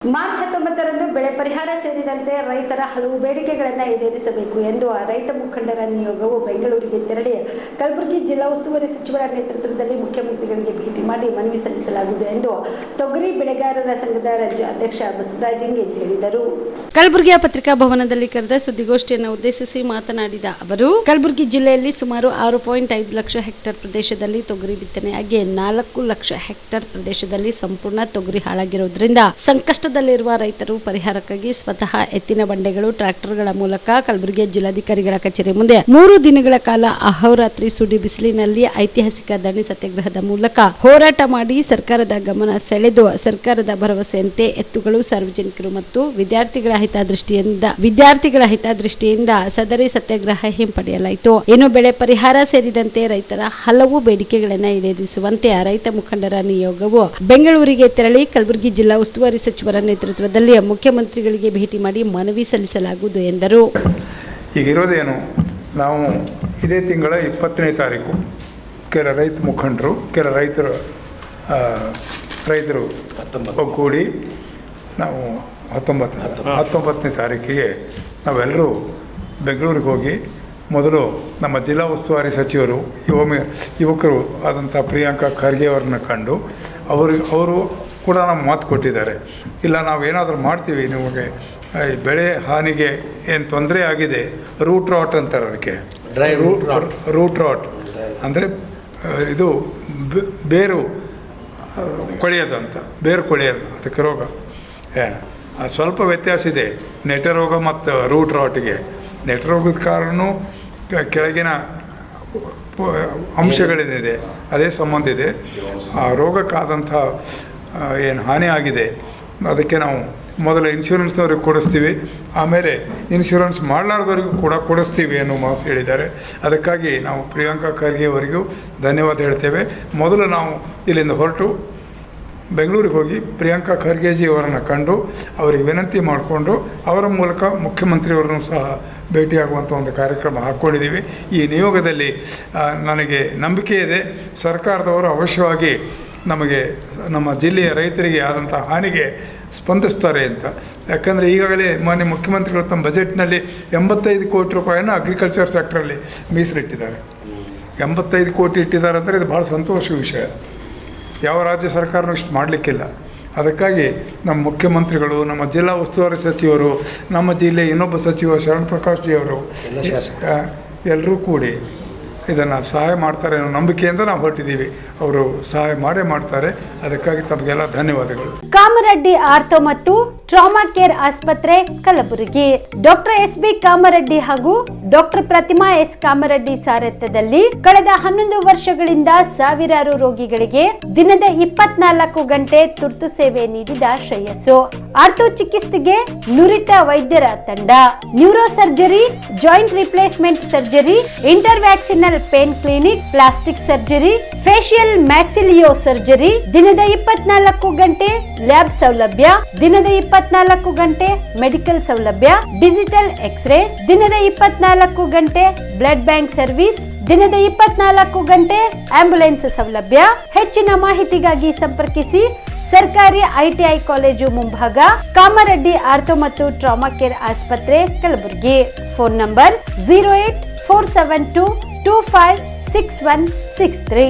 March 19ರಂದು ಬೆಳೆ ಪರಿಹಾರ ಸೇರಿದಂತೆ ರೈತರ ಹಲವು ಬೇಡಿಕೆಗಳನ್ನು ಈಡೇರಿಸಬೇಕು ಎಂದು ರೈತ ಮುಖಂಡರ ನಿಯೋಗವು ಬೆಂಗಳೂರಿಗೆ ತೆರಳಿ ಕಲಬುರಗಿ ಜಿಲ್ಲಾ ಉಸ್ತುವಾರಿ ಸಚಿವರ ನೇತೃತ್ವದಲ್ಲಿ ಮುಖ್ಯಮಂತ್ರಿಗಳಿಗೆ ಭೇಟಿ ಮಾಡಿ ಮನವಿ ಸಲ್ಲಿಸಲಾಗುವುದು ಎಂದು ತೊಗರಿ ಬೆಳೆಗಾರರ ಸಂಘದ ರಾಜ್ಯ ಅಧ್ಯಕ್ಷ ಬಸವರಾಜ್ ಇಂಗೇನ್ ಹೇಳಿದರು. ಕಲಬುರಗಿಯ ಪತ್ರಿಕಾ ಭವನದಲ್ಲಿ ಕರೆದ ಸುದ್ದಿಗೋಷ್ಠಿಯನ್ನು ಉದ್ದೇಶಿಸಿ ಮಾತನಾಡಿದ ಅವರು, ಕಲಬುರಗಿ ಜಿಲ್ಲೆಯಲ್ಲಿ ಸುಮಾರು 6.5 ಲಕ್ಷ ಹೆಕ್ಟೇರ್ ಪ್ರದೇಶದಲ್ಲಿ ತೊಗರಿ ಬಿತ್ತನೆಯಾಗಿ 4 ಲಕ್ಷ ಹೆಕ್ಟೇರ್ ಪ್ರದೇಶದಲ್ಲಿ ಸಂಪೂರ್ಣ ತೊಗರಿ ಹಾಳಾಗಿರುವುದರಿಂದ ಸಂಕಷ್ಟದಲ್ಲಿರುವ ರೈತರು ಪರಿಹಾರಕ್ಕಾಗಿ ಸ್ವತಃ ಎತ್ತಿನ ಬಂಡೆಗಳು ಟ್ರ್ಯಾಕ್ಟರ್ಗಳ ಮೂಲಕ ಕಲಬುರಗಿ ಜಿಲ್ಲಾಧಿಕಾರಿಗಳ ಕಚೇರಿ ಮುಂದೆ 3 ದಿನಗಳ ಕಾಲ ಅಹೋರಾತ್ರಿ ಸುಡಿ ಬಿಸಿಲಿನಲ್ಲಿ ಐತಿಹಾಸಿಕ ಧರಣಿ ಸತ್ಯಾಗ್ರಹದ ಮೂಲಕ ಹೋರಾಟ ಮಾಡಿ ಸರ್ಕಾರದ ಗಮನ ಸೆಳೆದು ಸರ್ಕಾರದ ಭರವಸೆಯಂತೆ ಎತ್ತುಗಳು ಸಾರ್ವಜನಿಕರು ಮತ್ತು ವಿದ್ಯಾರ್ಥಿಗಳ ಹಿತದೃಷ್ಟಿಯಿಂದ ಸದರಿ ಸತ್ಯಾಗ್ರಹ ಹಿಂಪಡೆಯಲಾಯಿತು. ಇನ್ನು ಬೆಳೆ ಪರಿಹಾರ ಸೇರಿದಂತೆ ರೈತರ ಹಲವು ಬೇಡಿಕೆಗಳನ್ನು ಈಡೇರಿಸುವಂತೆ ರೈತ ಮುಖಂಡರ ನಿಯೋಗವು ಬೆಂಗಳೂರಿಗೆ ತೆರಳಿ ಕಲಬುರಗಿ ಜಿಲ್ಲಾ ಉಸ್ತುವಾರಿ ಸಚಿವರ ನೇತೃತ್ವದಲ್ಲಿ ಮುಖ್ಯಮಂತ್ರಿಗಳಿಗೆ ಭೇಟಿ ಮಾಡಿ ಮನವಿ ಸಲ್ಲಿಸಲಾಗುವುದು ಎಂದರು. ಈಗಿರೋದೇನು, ನಾವು ಇದೇ ತಿಂಗಳ 20ನೇ ತಾರೀಕು ಕೆಲ ರೈತ ಮುಖಂಡರು ರೈತರು ಒಗ್ಗೂಡಿ ನಾವು 19ನೇ ತಾರೀಕಿಗೆ ನಾವೆಲ್ಲರೂ ಬೆಂಗಳೂರಿಗೆ ಹೋಗಿ ಮೊದಲು ನಮ್ಮ ಜಿಲ್ಲಾ ಉಸ್ತುವಾರಿ ಸಚಿವರು ಯುವಕರು ಆದಂಥ ಪ್ರಿಯಾಂಕಾ ಖರ್ಗೆ ಅವ್ರನ್ನ ಕಂಡು ಅವರು ಕೂಡ ನಮ್ಮ ಮಾತು ಕೊಟ್ಟಿದ್ದಾರೆ. ಇಲ್ಲ, ನಾವೇನಾದರೂ ಮಾಡ್ತೀವಿ, ನಿಮಗೆ ಈ ಬೆಳೆ ಹಾನಿಗೆ ಏನು ತೊಂದರೆ ಆಗಿದೆ, ರೂಟ್ ರಾಟ್ ಅಂತಾರೆ ಅದಕ್ಕೆ. ರೂಟ್ ರಾಟ್ ಅಂದರೆ ಇದು ಬೇರು ಕೊಳೆಯೋದು ಅಂತ, ಬೇರು ಕೊಳೆಯೋದು ಅದಕ್ಕೆ ರೋಗ. ಸ್ವಲ್ಪ ವ್ಯತ್ಯಾಸ ಇದೆ ನೆಟ ರೋಗ ಮತ್ತು ರೂಟ್ ರಾಟ್ಗೆ. ನೆಟ ರೋಗದ ಕಾರಣ ಕೆಳಗಿನ ಅಂಶಗಳೇನಿದೆ ಅದೇ ಸಂಬಂಧ ಇದೆ. ಆ ರೋಗಕ್ಕಾದಂಥ ಏನು ಹಾನಿ ಆಗಿದೆ ಅದಕ್ಕೆ ನಾವು ಮೊದಲು ಇನ್ಶೂರೆನ್ಸ್ನವ್ರಿಗೆ ಕೊಡಿಸ್ತೀವಿ, ಆಮೇಲೆ ಇನ್ಶೂರೆನ್ಸ್ ಮಾಡಲಾರ್ದವ್ರಿಗೂ ಕೂಡ ಕೊಡಿಸ್ತೀವಿ ಅನ್ನೋ ಮಾತು ಹೇಳಿದ್ದಾರೆ. ಅದಕ್ಕಾಗಿ ನಾವು ಪ್ರಿಯಾಂಕಾ ಖರ್ಗೆ ಅವರಿಗೂ ಧನ್ಯವಾದ ಹೇಳ್ತೇವೆ. ಮೊದಲು ನಾವು ಇಲ್ಲಿಂದ ಹೊರಟು ಬೆಂಗಳೂರಿಗೆ ಹೋಗಿ ಪ್ರಿಯಾಂಕಾ ಖರ್ಗೆಜಿ ಅವರನ್ನು ಕಂಡು ಅವರಿಗೆ ವಿನಂತಿ ಮಾಡಿಕೊಂಡು ಅವರ ಮೂಲಕ ಮುಖ್ಯಮಂತ್ರಿಯವರನ್ನು ಸಹ ಭೇಟಿಯಾಗುವಂಥ ಒಂದು ಕಾರ್ಯಕ್ರಮ ಹಾಕ್ಕೊಂಡಿದ್ದೀವಿ. ಈ ನಿಯೋಗದಲ್ಲಿ ನನಗೆ ನಂಬಿಕೆ ಇದೆ, ಸರ್ಕಾರದವರು ಅವಶ್ಯವಾಗಿ ನಮಗೆ ನಮ್ಮ ಜಿಲ್ಲೆಯ ರೈತರಿಗೆ ಆದಂಥ ಹಾನಿಗೆ ಸ್ಪಂದಿಸ್ತಾರೆ ಅಂತ. ಯಾಕಂದರೆ ಈಗಾಗಲೇ ಮಾನ್ಯ ಮುಖ್ಯಮಂತ್ರಿಗಳು ತಮ್ಮ ಬಜೆಟ್ನಲ್ಲಿ 85 ಕೋಟಿ ರೂಪಾಯಿಯನ್ನು ಅಗ್ರಿಕಲ್ಚರ್ ಸೆಕ್ಟ್ರಲ್ಲಿ ಮೀಸಲಿಟ್ಟಿದ್ದಾರೆ. 85 ಕೋಟಿ ಇಟ್ಟಿದ್ದಾರೆ ಅಂದರೆ ಇದು ಭಾಳ ಸಂತೋಷ ವಿಷಯ. ಯಾವ ರಾಜ್ಯ ಸರ್ಕಾರನೂ ಇಷ್ಟು ಮಾಡಲಿಕ್ಕಿಲ್ಲ. ಅದಕ್ಕಾಗಿ ನಮ್ಮ ಮುಖ್ಯಮಂತ್ರಿಗಳು, ನಮ್ಮ ಜಿಲ್ಲಾ ಉಸ್ತುವಾರಿ ಸಚಿವರು, ನಮ್ಮ ಜಿಲ್ಲೆಯ ಇನ್ನೊಬ್ಬ ಸಚಿವ ಶರಣ್ ಪ್ರಕಾಶ್ ಜಿ ಅವರು ಎಲ್ಲರೂ ಕೂಡಿ ಇದನ್ನು ಸಹಾಯ ಮಾಡ್ತಾರೆ ಅನ್ನೋ ನಂಬಿಕೆಯಿಂದ ನಾವು ಹೊರಟಿದ್ದೀವಿ. ಅವರು ಸಹಾಯ ಮಾಡೇ ಮಾಡ್ತಾರೆ. ಅದಕ್ಕಾಗಿ ತಮಗೆಲ್ಲ ಧನ್ಯವಾದಗಳು. ಕಾಮರೆಡ್ಡಿ ಆರ್ಥೋ ಮತ್ತು ಟ್ರಾಮಾ ಕೇರ್ ಆಸ್ಪತ್ರೆ ಕಲಬುರಗಿ. Doctor S B. ಕಾಮರೆಡ್ಡಿ ಹಾಗೂ ಡಾಕ್ಟರ್ ಪ್ರತಿಮಾ ಎಸ್. ಕಾಮರೆಡ್ಡಿ ಸಾರಥ್ಯದಲ್ಲಿ ಕಳೆದ 11 ವರ್ಷಗಳಿಂದ ಸಾವಿರಾರು ರೋಗಿಗಳಿಗೆ ದಿನದ 24 ಗಂಟೆ ತುರ್ತು ಸೇವೆ ನೀಡಿದ ಶ್ರೇಯಸ್ಸು. ಆರ್ಥೋ ಚಿಕಿತ್ಸೆಗೆ ನುರಿತ ವೈದ್ಯರ ತಂಡ, neuro surgery, joint replacement surgery, interventional pain clinic, plastic surgery, facial maxillo surgery, ದಿನದ 24 ಗಂಟೆ ಲ್ಯಾಬ್ ಸೌಲಭ್ಯ, ದಿನದ 24 ಗಂಟೆ ಮೆಡಿಕಲ್ ಸೌಲಭ್ಯ, ಡಿಜಿಟಲ್ ಎಕ್ಸ್ರೇ, ದಿನದ 24 ಗಂಟೆ ಬ್ಲಡ್ ಬ್ಯಾಂಕ್ ಸರ್ವಿಸ್, ದಿನದ 24 ಗಂಟೆ ಆಂಬ್ಯುಲೆನ್ಸ್ ಸೌಲಭ್ಯ. ಹೆಚ್ಚಿನ ಮಾಹಿತಿಗಾಗಿ ಸಂಪರ್ಕಿಸಿ ಸರ್ಕಾರಿ ITI ಕಾಲೇಜು ಮುಂಭಾಗ, ಕಾಮರೆಡ್ಡಿ ಆರ್ಥೋ ಮತ್ತು ಟ್ರಾಮಾ ಕೇರ್ ಆಸ್ಪತ್ರೆ ಕಲಬುರಗಿ. Phone number 084722566163.